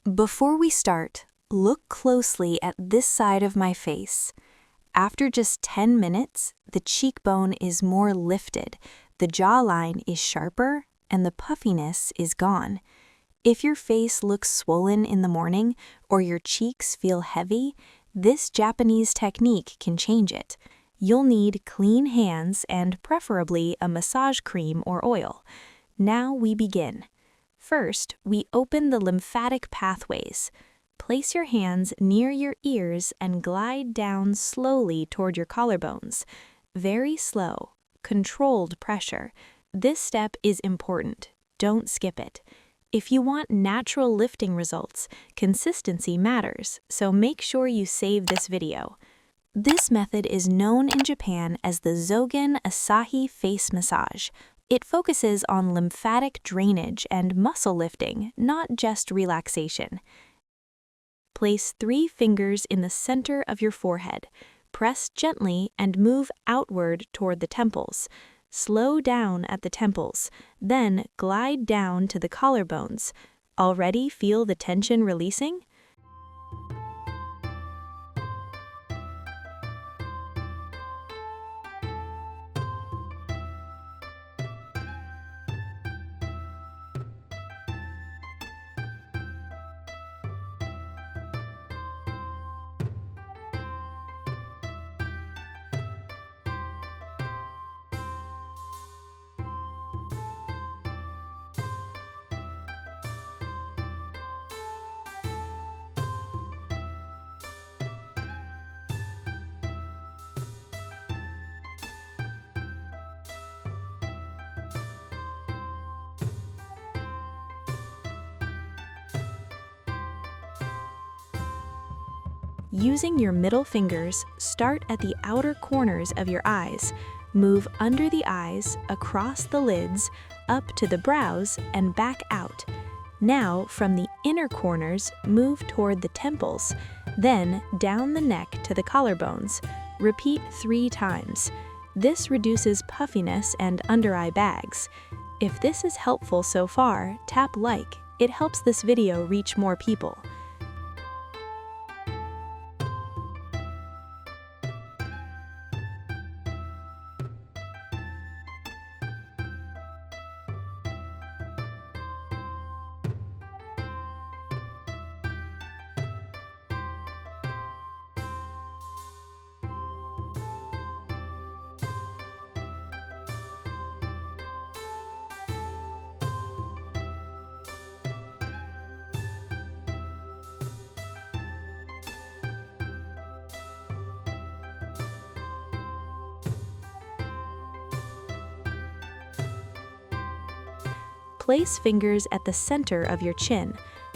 Before we start, look closely at this side of my face. After just 10 minutes, the cheekbone is more lifted, the jawline is sharper, and the puffiness is gone. If your face looks swollen in the morning or your cheeks feel heavy, this Japanese technique can change it. You'll need clean hands and preferably a massage cream or oil. Now we begin. First, we open the lymphatic pathways. Place your hands near your ears and glide down slowly toward your collarbones. Very slow, controlled pressure. This step is important. Don't skip it. If you want natural lifting results, consistency matters, so make sure you save this video. This method is known in Japan as the Zogan Asahi face massage. It focuses on lymphatic drainage and muscle lifting, not just relaxation. Place 3 fingers in the center of your forehead. Press gently and move outward toward the temples. Slow down at the temples, then glide down to the collarbones. Already feel the tension releasing? Using your middle fingers, start at the outer corners of your eyes. Move under the eyes, across the lids, up to the brows, and back out. Now, from the inner corners, move toward the temples, then down the neck to the collarbones. Repeat 3 times. This reduces puffiness and under-eye bags. If this is helpful so far, tap like. It helps this video reach more people. Place fingers at the center of your chin.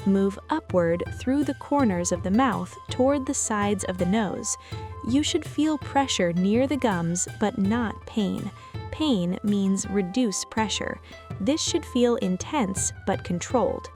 Move upward through the corners of the mouth toward the sides of the nose. You should feel pressure near the gums, but not pain. Pain means reduce pressure. This should feel intense, but controlled.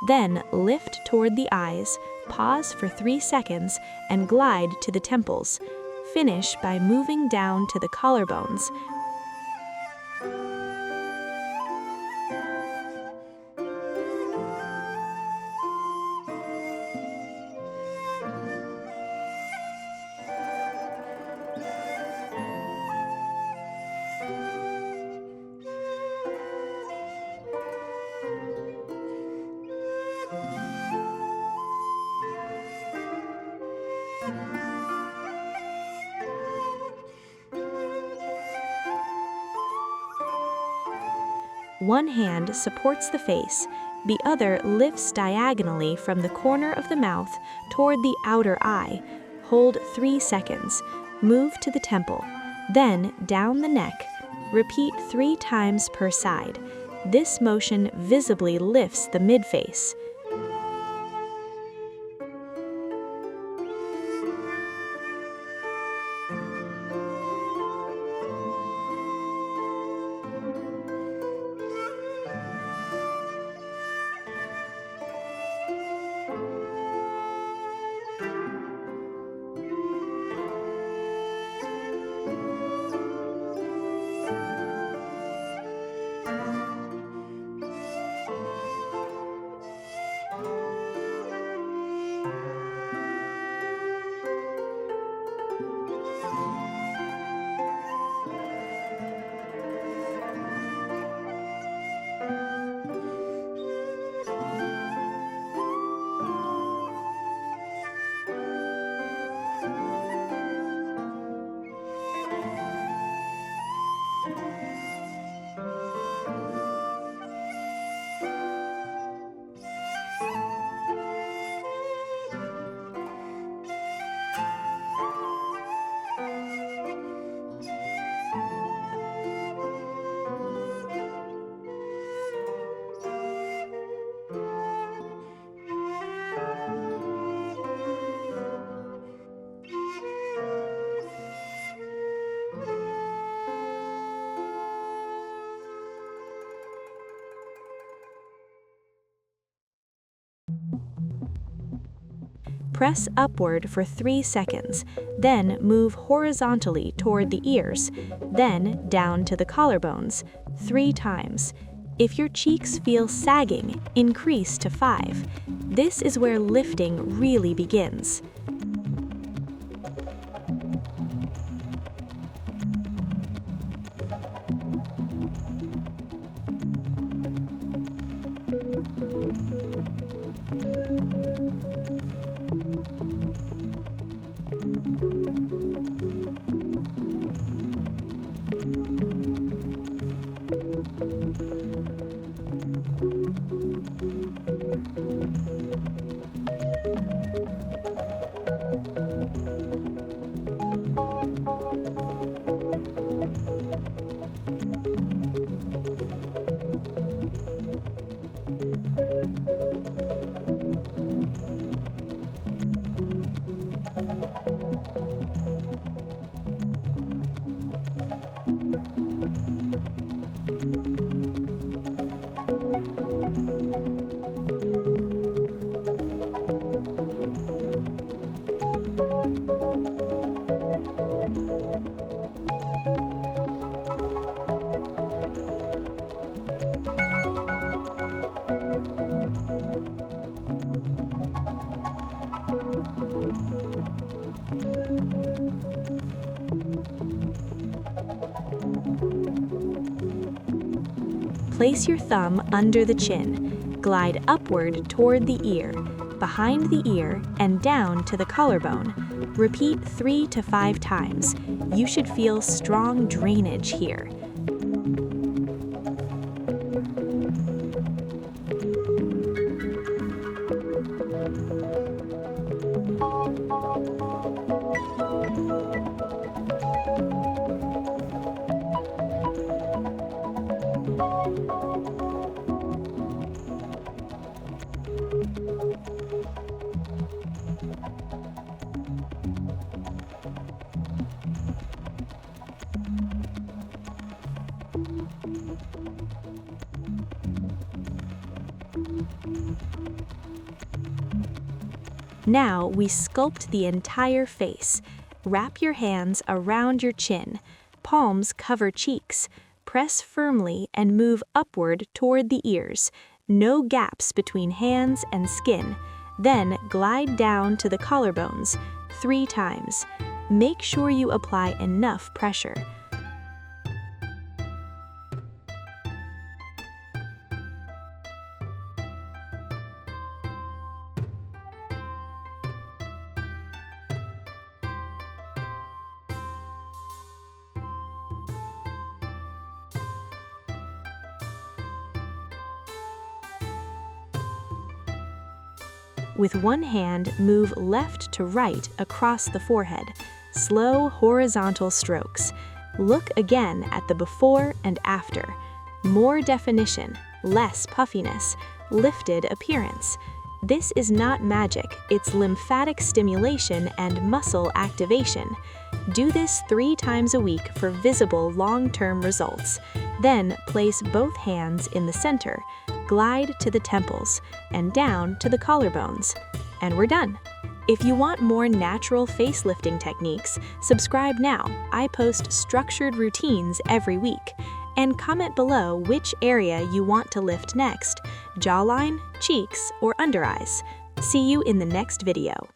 Then lift toward the eyes, pause for 3 seconds, and glide to the temples. Finish by moving down to the collarbones. One hand supports the face, the other lifts diagonally from the corner of the mouth toward the outer eye. Hold 3 seconds. Move to the temple, then down the neck. Repeat 3 times per side. This motion visibly lifts the midface. Press upward for 3 seconds, then move horizontally toward the ears, then down to the collarbones, 3 times. If your cheeks feel sagging, increase to 5. This is where lifting really begins. Place your thumb under the chin. Glide upward toward the ear, behind the ear, and down to the collarbone. Repeat 3 to 5 times. You should feel strong drainage here. Now we sculpt the entire face. Wrap your hands around your chin. Palms cover cheeks. Press firmly and move upward toward the ears. No gaps between hands and skin. Then glide down to the collarbones 3 times. Make sure you apply enough pressure. With one hand, move left to right across the forehead. Slow horizontal strokes. Look again at the before and after. More definition, less puffiness, lifted appearance. This is not magic, it's lymphatic stimulation and muscle activation. Do this 3 times a week for visible long-term results. Then place both hands in the center, glide to the temples, and down to the collarbones. And we're done. If you want more natural face lifting techniques, subscribe now. I post structured routines every week. And comment below which area you want to lift next, jawline, cheeks, or under eyes. See you in the next video.